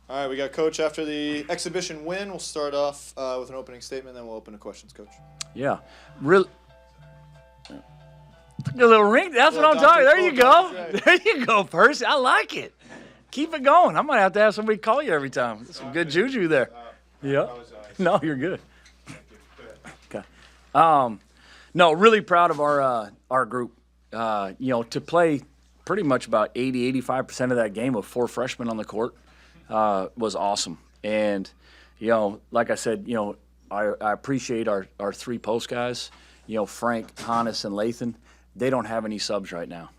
All right, we got Coach after the exhibition win. We'll start off with an opening statement, then we'll open to questions, Coach. Yeah, really. A little ring. That's what I'm talking. There you go. There you go, Percy. I like it. Keep it going. I might have to have somebody call you every time. That's some good juju there. Yeah. No, you're good. Okay. No, really proud of our group. To play pretty much about 85% of that game with 4 freshmen on the court was awesome. And, like I said, I appreciate our 3 post guys, Frank, Hannis, and Lathan. They don't have any subs right now,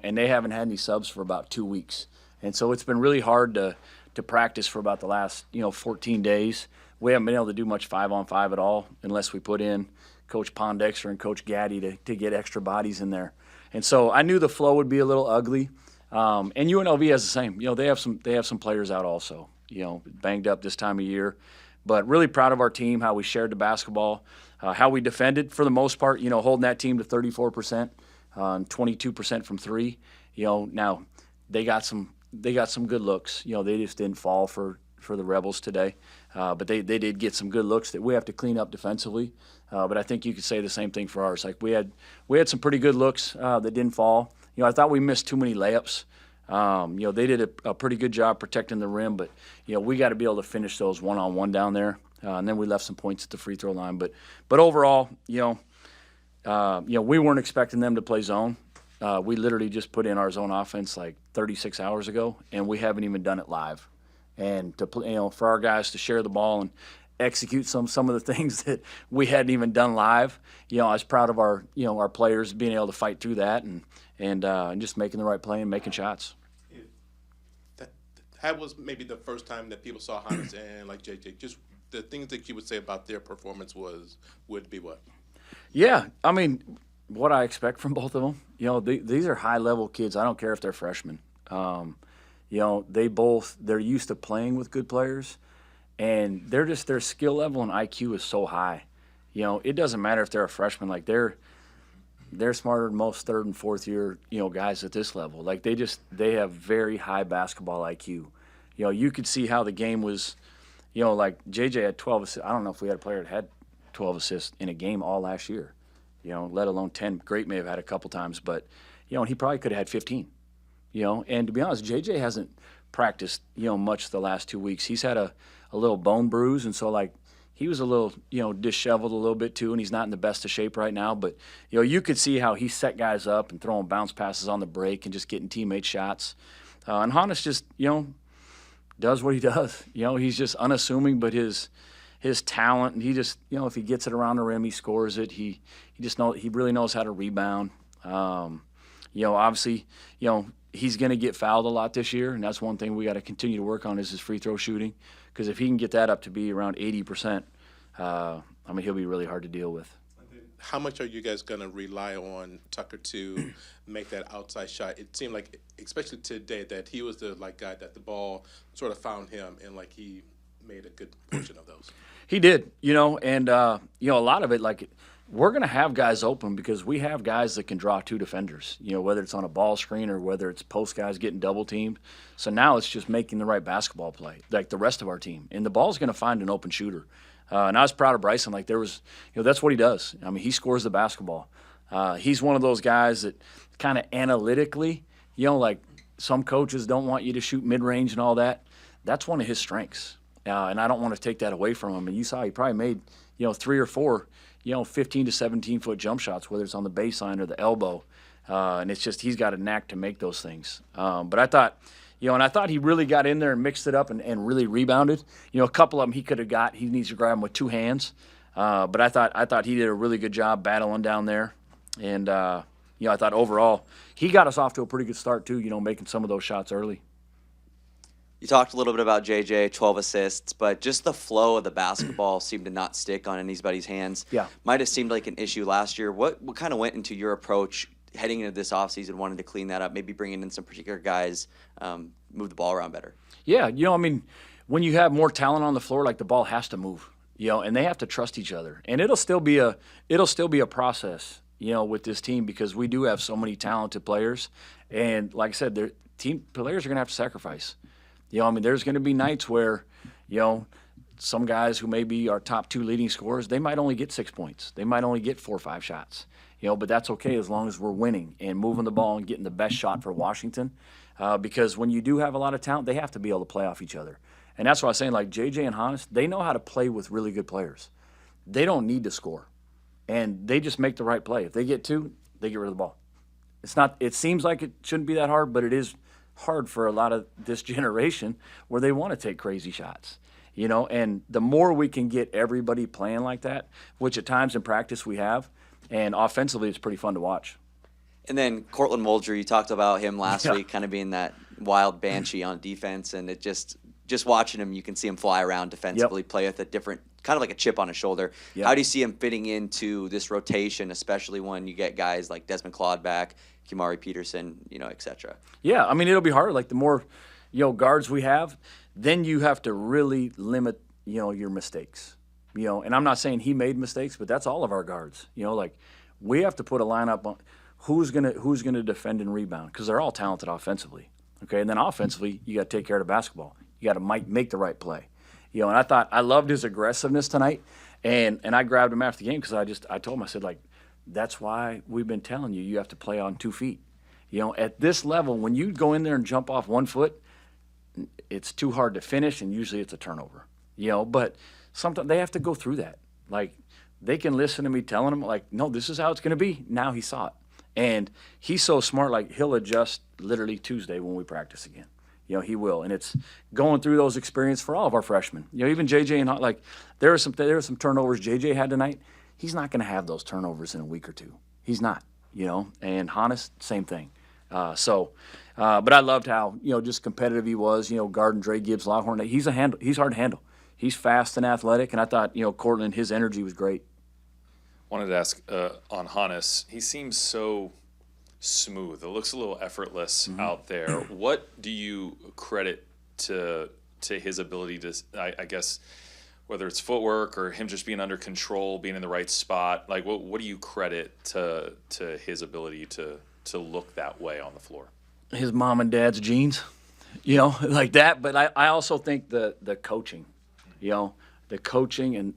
and they haven't had any subs for about 2 weeks. And so it's been really hard to practice for about the last, 14 days. We haven't been able to do much 5-on-5 at all unless we put in Coach Pondexter and Coach Gaddy to get extra bodies in there. And so I knew the flow would be a little ugly. And UNLV has the same. They have some players out also, banged up this time of year. But really proud of our team, how we shared the basketball, how we defended for the most part, holding that team to 34%, 22% from 3. Now they got some good looks. They just didn't fall for the Rebels today. But they did get some good looks that we have to clean up defensively. But I think you could say the same thing for ours. Like we had some pretty good looks that didn't fall. I thought we missed too many layups. They did a pretty good job protecting the rim, but we got to be able to finish those one-on-one down there. And then we left some points at the free throw line. But overall, we weren't expecting them to play zone. We literally just put in our zone offense like 36 hours ago, and we haven't even done it live. And to for our guys to share the ball and execute some of the things that we hadn't even done live, I was proud of our players being able to fight through that and just making the right play and making shots. That was maybe the first time that people saw Hannis and like JJ. Just the things that you would say about their performance would be what? Yeah, I mean, what I expect from both of them. These are high-level kids. I don't care if they're freshmen. They're used to playing with good players, and their skill level and IQ is so high. It doesn't matter if they're a freshman. Like they're smarter than most 3rd and 4th year guys at this level. Like they have very high basketball IQ. You could see how the game was. Like JJ had 12 assists. I don't know if we had a player that had 12 assists in a game all last year. Let alone 10. Great may have had a couple times, but he probably could have had 15. And to be honest, JJ hasn't practiced much the last 2 weeks. He's had a little bone bruise, and so like he was a little disheveled a little bit too, and he's not in the best of shape right now. But you could see how he set guys up and throwing bounce passes on the break and just getting teammate shots. And Hannis just does what he does. He's just unassuming, but his talent, and he just if he gets it around the rim, he scores it. He really knows how to rebound. Obviously, he's going to get fouled a lot this year, and that's one thing we got to continue to work on is his free throw shooting. Because if he can get that up to be around 80%, he'll be really hard to deal with. How much are you guys going to rely on Tucker to make that outside shot? It seemed like, especially today, that he was the guy that the ball sort of found him, and he made a good portion of those. He did, and a lot of it, we're going to have guys open because we have guys that can draw 2 defenders, whether it's on a ball screen or whether it's post guys getting double teamed. So now it's just making the right basketball play, like the rest of our team. And the ball's going to find an open shooter. And I was proud of Bryson. There was, that's what he does. He scores the basketball. He's one of those guys that kind of analytically, some coaches don't want you to shoot mid-range and all that. That's one of his strengths. And I don't want to take that away from him. And you saw he probably made, 3 or 4 15 to 17-foot jump shots, whether it's on the baseline or the elbow. And it's just he's got a knack to make those things. But I thought, I thought he really got in there and mixed it up and really rebounded. A couple of them he could have got. He needs to grab them with 2 hands. But I thought he did a really good job battling down there. And, I thought overall he got us off to a pretty good start too, making some of those shots early. You talked a little bit about JJ, 12 assists, but just the flow of the basketball seemed to not stick on anybody's hands. Yeah. Might have seemed like an issue last year. What kind of went into your approach heading into this offseason, wanting to clean that up, maybe bringing in some particular guys, move the ball around better? Yeah, when you have more talent on the floor, the ball has to move, and they have to trust each other. And it'll still be a process, with this team because we do have so many talented players. And like I said, their team players are going to have to sacrifice. You know, I mean, there's going to be nights where, you know, some guys who may be our top 2 leading scorers, they might only get 6 points. They might only get 4 or 5 shots. You know, but that's okay as long as we're winning and moving the ball and getting the best shot for Washington. Because when you do have a lot of talent, they have to be able to play off each other. And that's why I was saying, like, JJ and Hannis, they know how to play with really good players. They don't need to score. And they just make the right play. If they get 2, they get rid of the ball. It seems like it shouldn't be that hard, but it is hard for a lot of this generation where they want to take crazy shots. You know, and the more we can get everybody playing like that, which at times in practice we have, and offensively it's pretty fun to watch. And then Cortland Mulder, you talked about him last week, kind of being that wild banshee on defense, and it just watching him, you can see him fly around defensively, play with a different, kind of like a chip on his shoulder. How do you see him fitting into this rotation, especially when you get guys like Desmond Claude back, Kimari Peterson, you know, et cetera? Yeah, I mean, it'll be hard. Like, the more, you know, guards we have, then you have to really limit, you know, your mistakes. You know, and I'm not saying he made mistakes, but that's all of our guards. You know, like, we have to put a lineup on who's gonna defend and rebound, because they're all talented offensively. Okay, and then offensively, you got to take care of the basketball. You got to make the right play. You know, and I loved his aggressiveness tonight, and I grabbed him after the game because I told him, I said, like, that's why we've been telling you have to play on 2 feet. You know, at this level, when you go in there and jump off 1 foot, it's too hard to finish, and usually it's a turnover. You know, but sometimes they have to go through that. Like, they can listen to me telling them, like, no, this is how it's going to be. Now he saw it. And he's so smart, like, he'll adjust literally Tuesday when we practice again. You know, he will. And it's going through those experiences for all of our freshmen. You know, even JJ and, like, there were some turnovers JJ had tonight. He's not going to have those turnovers in a week or 2. He's not, you know. And Hannis, same thing. But I loved how, you know, just competitive he was. You know, guarding Dre Gibbs, Longhorn. He's hard to handle. He's fast and athletic. And I thought, you know, Cortland, his energy was great. Wanted to ask on Hannis, he seems so smooth. It looks a little effortless out there. What do you credit to his ability to, I guess, whether it's footwork or him just being under control, being in the right spot? Like, what do you credit to his ability to look that way on the floor? His mom and dad's genes, you know, like that. But I also think the coaching, you know, the coaching and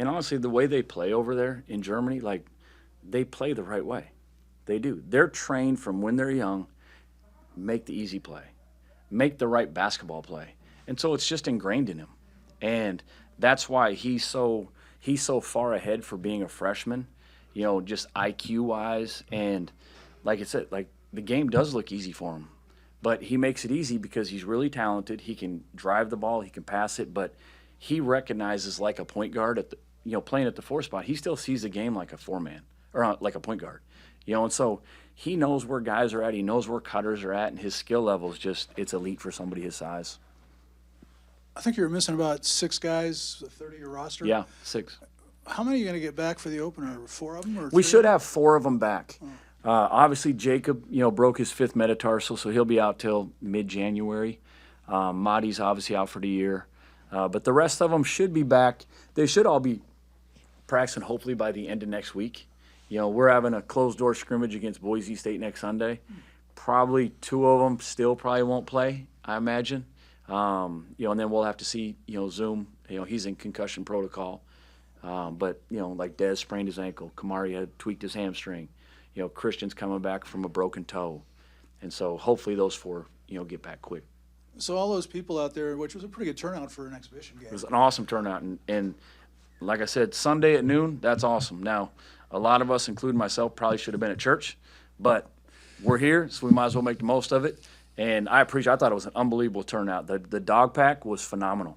honestly the way they play over there in Germany, like, they play the right way. They do. They're trained from when they're young, make the easy play, make the right basketball play. And so it's just ingrained in him. And that's why he's so far ahead for being a freshman, you know, just IQ-wise. And like I said, like, the game does look easy for him. But he makes it easy because he's really talented. He can drive the ball. He can pass it. But he recognizes, like a point guard, playing at the 4 spot, he still sees the game like a 4-man or like a point guard. You know, and so he knows where guys are at. He knows where cutters are at, and his skill level is it's elite for somebody his size. I think you were missing about 6 guys, 30 your roster. Yeah, 6. How many are you going to get back for the opener? 4 of them? Or we 3? should have 4 of them back. Obviously, Jacob, you know, broke his 5th metatarsal, so he'll be out till mid-January. Madi's obviously out for the year. But the rest of them should be back. They should all be practicing hopefully by the end of next week. You know, we're having a closed-door scrimmage against Boise State next Sunday. Probably 2 of them still probably won't play, I imagine. You know, and then we'll have to see, you know, Zoom. You know, he's in concussion protocol. But, you know, like Dez sprained his ankle. Kamari had tweaked his hamstring. You know, Christian's coming back from a broken toe. And so hopefully those 4, you know, get back quick. So all those people out there, which was a pretty good turnout for an exhibition game. It was an awesome turnout. And like I said, Sunday at noon, that's awesome. Now, a lot of us, including myself, probably should have been at church. But we're here, so we might as well make the most of it. And I thought it was an unbelievable turnout. The dog pack was phenomenal.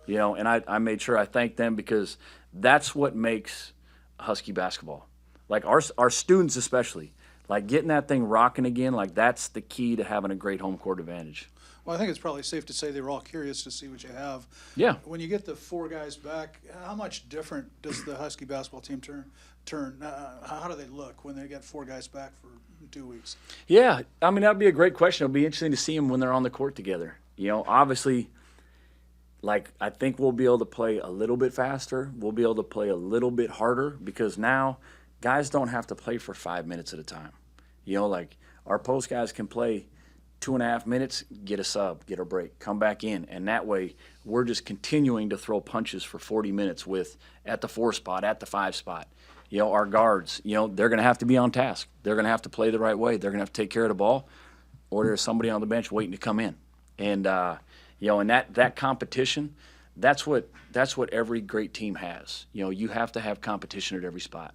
You know, and I made sure I thanked them because that's what makes Husky basketball. Like our students especially, like getting that thing rocking again, like that's the key to having a great home court advantage. Well, I think it's probably safe to say they were all curious to see what you have. Yeah. When you get the 4 guys back, how much different does the Husky basketball team turn? How do they look when they get 4 guys back for 2 weeks? Yeah, I mean, that'd be a great question. It'll be interesting to see them when they're on the court together. You know, obviously, like, I think we'll be able to play a little bit faster. We'll be able to play a little bit harder because now guys don't have to play for 5 minutes at a time. You know, like, our post guys can play 2.5 minutes, get a sub, get a break, come back in. And that way, we're just continuing to throw punches for 40 minutes at the 4 spot, at the 5 spot. Our guards, they're going to have to be on task. They're going to have to play the right way. They're going to have to take care of the ball, or there's somebody on the bench waiting to come in. And, and that competition, that's what every great team has. You have to have competition at every spot.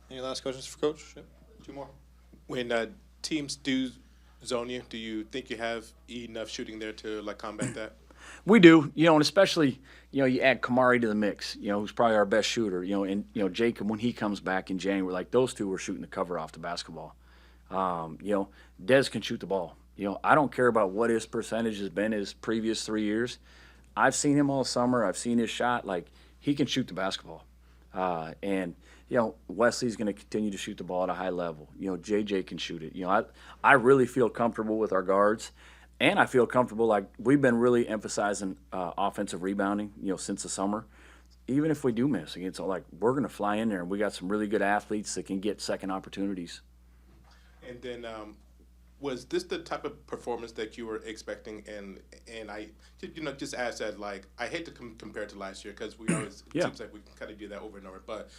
Any last questions for Coach? Yep. 2 more. When teams do zone you, do you think you have enough shooting there to combat that? We do, and especially, you add Kamari to the mix, who's probably our best shooter, and, Jacob, when he comes back in January, those two were shooting the cover off the basketball. Dez can shoot the ball. I don't care about what his percentage has been his previous 3 years. I've seen him all summer. I've seen his shot. He can shoot the basketball. And Wesley's going to continue to shoot the ball at a high level. JJ can shoot it. I really feel comfortable with our guards. And I feel comfortable, we've been really emphasizing offensive rebounding, since the summer. Even if we do miss against, we're going to fly in there, and we got some really good athletes that can get second opportunities. And then was this the type of performance that you were expecting? And I, just ask that, I hate to compare it to last year because we always, it seems like we can kind of do that over and over. But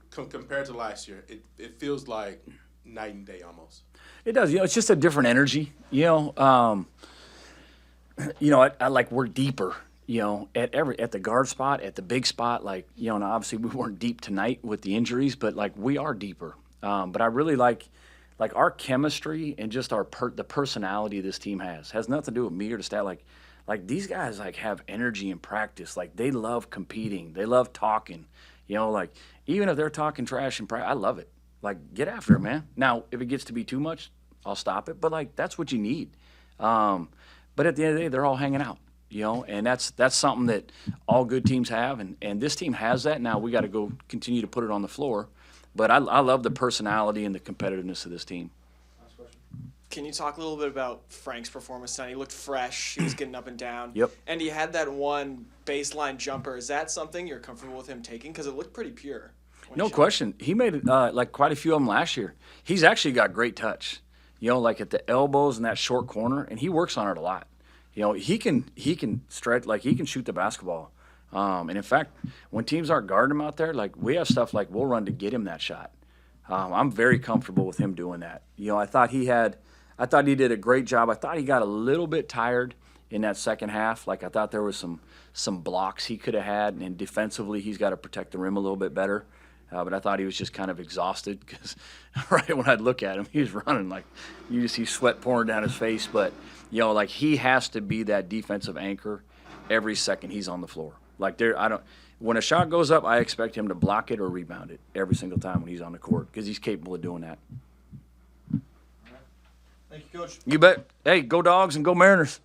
compared to last year, it feels like night and day almost. It does. It's just a different energy. We're deeper. At the guard spot, at the big spot. And obviously we weren't deep tonight with the injuries, but we are deeper. But I really like our chemistry and just the personality this team has nothing to do with me or the stat. These guys have energy in practice. They love competing. They love talking. Even if they're talking trash in practice, I love it. Get after it, man. Now, if it gets to be too much, I'll stop it. But that's what you need. But at the end of the day, they're all hanging out, and that's something that all good teams have, and this team has that. Now we got to go continue to put it on the floor. But I love the personality and the competitiveness of this team. Last question. Can you talk a little bit about Frank's performance tonight? He looked fresh. He was getting up and down. Yep. And he had that one baseline jumper. Is that something you're comfortable with him taking? Because it looked pretty pure. No question. He made quite a few of them last year. He's actually got great touch. At the elbows and that short corner, and he works on it a lot. He can stretch, he can shoot the basketball. And in fact, when teams aren't guarding him out there, we have stuff we'll run to get him that shot. I'm very comfortable with him doing that. I thought he did a great job. I thought he got a little bit tired in that second half. I thought there was some blocks he could have had, and defensively he's got to protect the rim a little bit better. But I thought he was just kind of exhausted because right when I'd look at him, he was running you just see sweat pouring down his face. But, he has to be that defensive anchor every second he's on the floor. When a shot goes up, I expect him to block it or rebound it every single time when he's on the court because he's capable of doing that. Thank you, Coach. You bet. Hey, go Dogs and go Mariners.